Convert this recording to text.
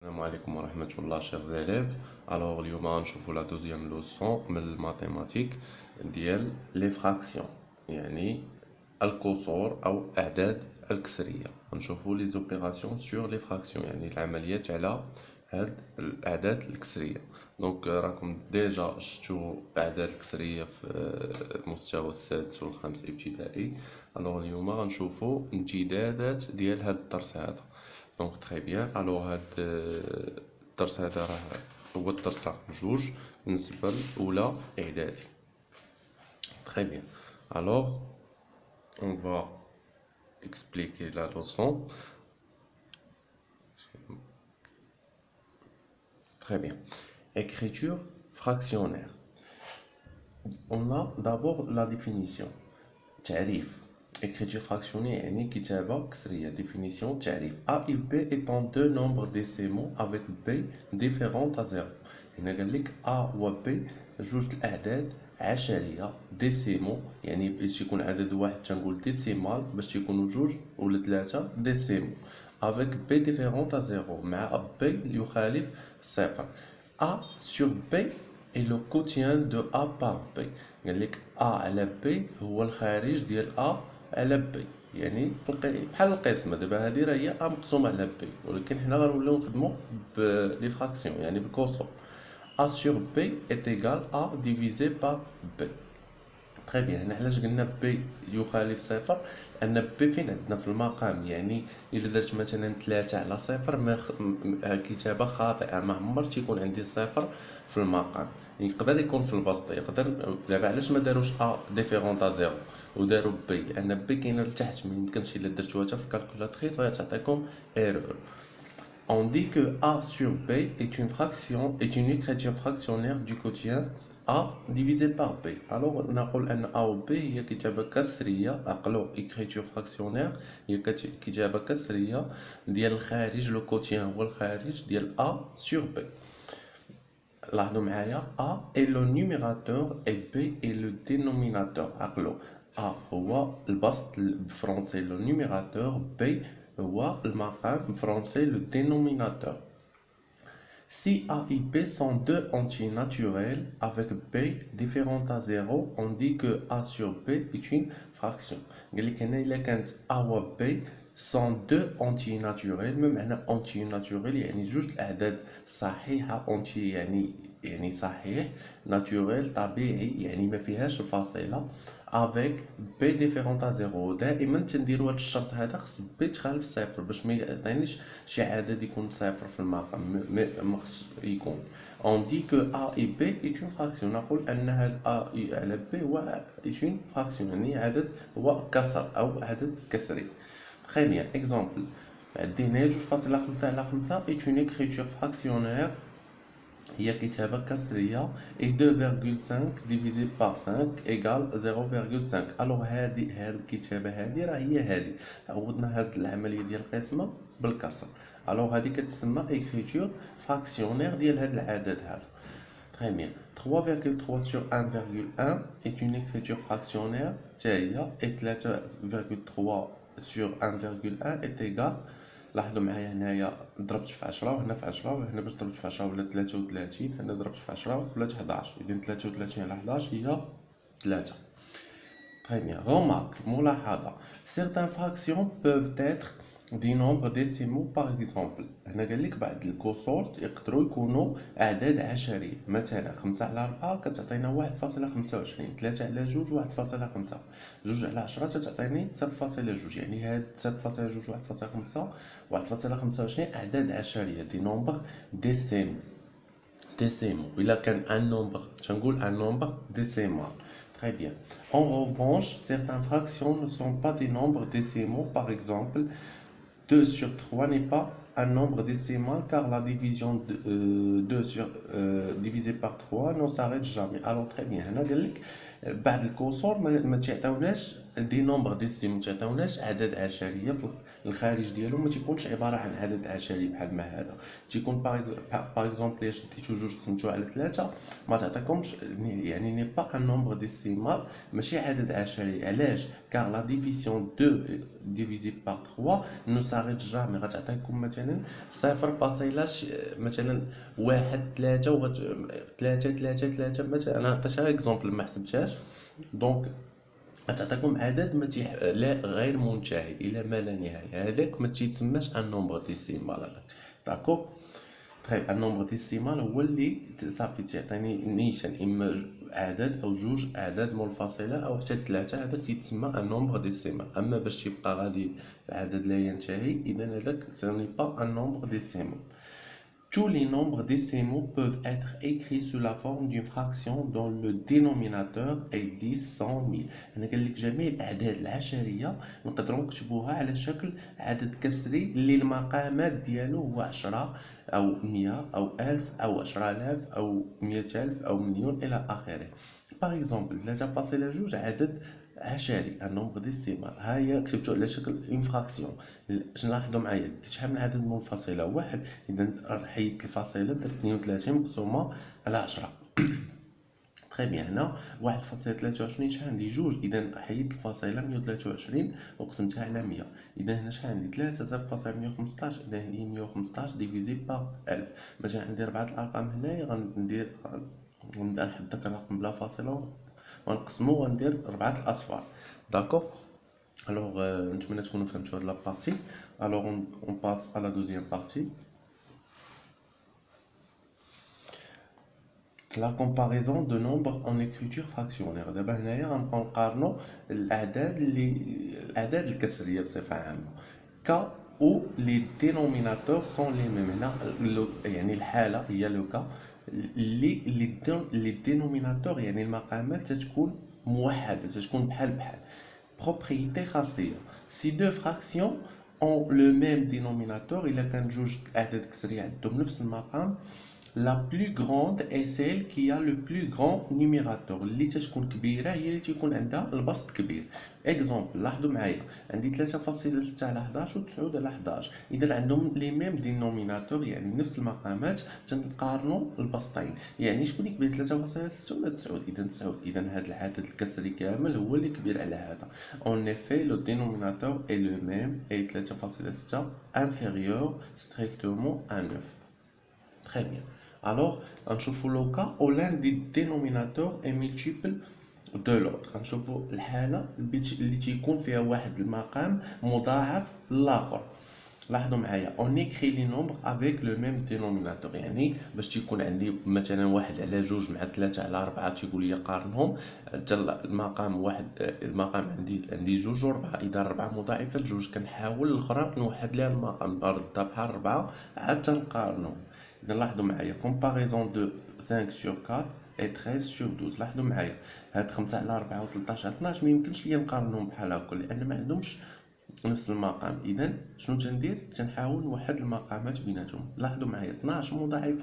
السلام عليكم ورحمة الله chers élèves. Alors اليوم غنشوفوا لا دوزيام لوسون من الماتيماتيك ديال لي فراكسيون، يعني الكسور او اعداد الكسرية. غنشوفوا لي زوبيراسيون سور لي فراكسيون، يعني العمليات على هاد الاعداد الكسرية. دونك راكم ديجا شفتوا اعداد الكسرية في المستوى السادس والخامس ابتدائي. الوغ اليوم غنشوفوا امتدادات ديال هاد الدرس هذا. دونك تري بيان. الوغ هاد الدرس هذا راه هو الدرس رقم جوج بالنسبة لأولى إعدادي. تري بيان. الوغ on va expliquer la leçon. Très bien. Écriture fractionnaire. On a d'abord la définition. تعريف. Écriture fractionnée يعني كتابة كسرية. Définition تعريف. A et B étant deux nombres décimaux avec B différents à zéro. هنا قال لك A و B جوج الأعداد عشرية ديسيمو، يعني باش يكون عدد واحد تنقول ديسيمال، باش تيكونوا جوج ولا ثلاثة ديسيمو avec B différent à zéro، مع B يخالف صفر. A sur B est le quotient de A par B. قال لك A على B هو الخارج ديال A على B، يعني بحال القسمة. دابا هادي راه هي A مقسومة على B، ولكن حنا غنوليو نخدمو بلي فراكسيون يعني بالكسور. A sur B est égal à divisé par B. تري بيان. هنا علاش قلنا بي يخالف صفر؟ لان بي فين عندنا في المقام، يعني الا درت مثلا 3 على صفر كتابه خاطئه، ما عمر تيكون عندي صفر في المقام. يقدر يكون في البسط، يقدر. دابا علاش ما داروش ا ديفيرونت ا زيرو وداروا بي؟ لان بي كاينه لتحت، ما يمكنش الا درتوها حتى في الكالكولاتريس غتعطيكم ايرور. On dit que A sur B est une fraction, est une écriture fractionnaire du quotient A divisé par B. Alors, on نقول أن A و B هي كتابة كسرية. عقلوا écriture fractionnaire هي كتابة كسرية ديال الخارج. لو كوتيان هو الخارج ديال A sur B. لاحظوا معايا A est le numérateur et B est le dénominateur. عقلوا A هو البسط بالفرنسي le numérateur، B هو المقام français le dénominateur. Si A et B sont deux entiers naturels avec B différent à zéro, on dit que A sur B est une fraction. قال لك هنا إلا كانت A و B sont deux entiers naturels. ما معنى entier naturel؟ يعني جوج الأعداد صحيحة. entier يعني صحيح، naturel طبيعي يعني ما فيهاش الفاصلة. avec B différent à zéro. دائما تنديرو هاد الشرط هذا، خص B تخالف صفر باش ما يعطينيش شي عدد يكون صفر في المقام، ما خص يكون. on dit que A et B est une fraction. نقول أن هاد A على B هو est une fraction، يعني عدد هو كسر أو عدد كسري. Très bien. Exemple. عندنا 2.5 على 5 est une écriture fractionnaire، هي كتابة كسرية. et 2,5 divisé par 5 égale 0,5. alors هاد الكتابة هادي راه هي هادي، عوضنا هاد العملية ديال القسمة بالكسر. alors هادي كتسمى écriture fractionnaire ديال هاد العدد هذا. Très bien. 3,3 sur 1,1 est une écriture fractionnaire حتى هي. et 3,3 sur 1,1 est égal. لاحظوا معايا هنايا ضربت في 10 وهنا في 10، وهنا باش ضربت في 10 ولا 33، هنا ضربت في 10 ولات 11. إذا 33 على 11 هي 3. Très bien. Remarque, ملاحظة. Certaines fractions peuvent être des nombres décimaux par exemple. هنا قال لك بعض الكسور يقدروا يكونوا أعداد عشرية. مثلا 5 على 4 كتعطينا 1.25، 3 على 2 1.5، 2 على 10 تتعطيني 0.2. يعني هاد 0.2 1.5 1.25 أعداد عشرية، دي نومبر ديسيمو. ديسيمو إلا كان ان نومبر تنقول ان نومبر ديسيمال. Très bien. En revanche, certaines fractions ne sont pas des nombres décimaux. Par exemple, 2 sur 3 n'est pas un nombre décimal car la division de 2 sur divisé par 3 ne s'arrête jamais. Alors très bien. هنا قال لك بعض الكسور ما تعطيوناش دي نومبر ديسيمو، ما تعطيوناش اعداد عشريه في الخارج ديالو، ما تيكونش عباره عن عدد عشري بحال ما هذا. تيكون باغ اكزومبل الا شديتو جوج قسمتو على 3 ما تعطيكمش، يعني ني با ان نومبر ديسيمال، ماشي عدد عشري. علاش؟ كار لا ديفيسيون 2 ديفيزي بار 3 نو ساريت جامي، غتعطيكم مثلا 0 مثلا 1 3 3 3 3 مثلا. انا عطيتها اكزومبل ما حسبتهاش، دونك غتعطيكم عدد ما لا غير منتهي الى ما لا نهايه. هذاك ما تيتسماش ان نومبر ديسيمال هذاك. داكور. طيب ان نومبر ديسيمال هو اللي صافي تعطيني نيشان، اما عدد او جوج اعداد منفصله او حتى 3، هذا تيتسمى ان نومبر ديسيمال. اما باش يبقى غادي عدد لا ينتهي، اذا هذاك سوني با ان نومبر ديسيمال. Tous les nombres décimaux peuvent être écrits sous la forme d'une fraction dont le dénominateur est 10, 100, 1000. أنا قال لك جميع الأعداد العشرية نقدروا نكتبوها على شكل عدد كسري اللي المقامات ديالو هو 10 أو 100 أو 1000 أو 10000 أو 100000 أو مليون إلى آخره. باغ اكزومبل 3.2 عدد عشري، ان نومبر ديسيمال، ها هي كتبتو على شكل اون فراكسيون. شنو لاحظوا معايا؟ ديت شحال من عدد منفصله؟ واحد. اذا حيدت الفاصله، درت 32 مقسومه على 10. تري بيان. هنا 1.23 شحال عندي؟ جوج. اذا حيدت الفاصله 123 وقسمتها على 100. اذا هنا شحال عندي؟ 3 زائد فاصله 115. اذا هي 115 ديفيزي بار 1000. مثلا عندي 4 الارقام هنايا، غندير ونبدا نحط داك الرقم بلا فاصله ونقسمو وندير 4 الاصفار. داكوغ. الوغ نتمنى تكونوا فهمتوا هاد لابارتي. الوغ اون باس على لا دوزيام بارتي، لا كومباريزون دو نومبر اون اكريتور فراكسيونير. دابا هنايا غنبقاو نقارنو الاعداد الكسريه بصفه عامه، كا او لي دينوميناتور سون لي ميم. هنا يعني الحاله هي لو كا لي دينوميناتور يعني المقامات تتكون موحده، تتكون بحال. propriété خاصيه. si deux fractions ont le même dénominateur، الا كان جوج اعداد كسريه عندهم نفس المقام، la plus grande est celle qui a le plus grand numérateur. اللي تتكون كبيره هي اللي تيكون عندها البسط كبير. اكزومبل لاحظوا معايا، عندي 3.6 على 11 و 9 على 11، اذا عندهم لي ميم دينوميناتور يعني نفس المقامات، تنقارنوا البسطين. يعني شكون اللي كبير 3.6 ولا 9؟ اذا 9. اذا هذا العدد الكسري كامل هو اللي كبير على هذا. en effet le dénominateur est le même et 3.6 inférieur strictement à 9. très bien. Alors, غنشوفوا لو كا او l'un des dénominateurs est multiple de l'autre. غنشوفوا الحاله اللي تيكون فيها واحد المقام مضاعف للاخر. لاحظوا معايا اون ايكري لي نومبر افيك لو ميم دينوميناتور. يعني باش تيكون عندي مثلا 1 على 2 مع 3 على 4 تيقول لي قارنهم، حتى المقام واحد، المقام عندي 2 و4، اذا 4 مضاعفه ل2 كنحاول الاخرى نوحد لها المقام نردها بحال 4 عاد تنقارنهم. اذا لاحظوا معايا كومباريزون دو 5 sur 4 et 13 sur 12. لاحظوا معايا هاد 5 على 4 و 13 على 12 ما يمكنش ليا نقارنهم بحال هكا لان ما عندهمش نفس المقام. اذا شنو تندير؟ تنحاول نوحد المقامات بيناتهم. لاحظوا معايا 12 مضاعفه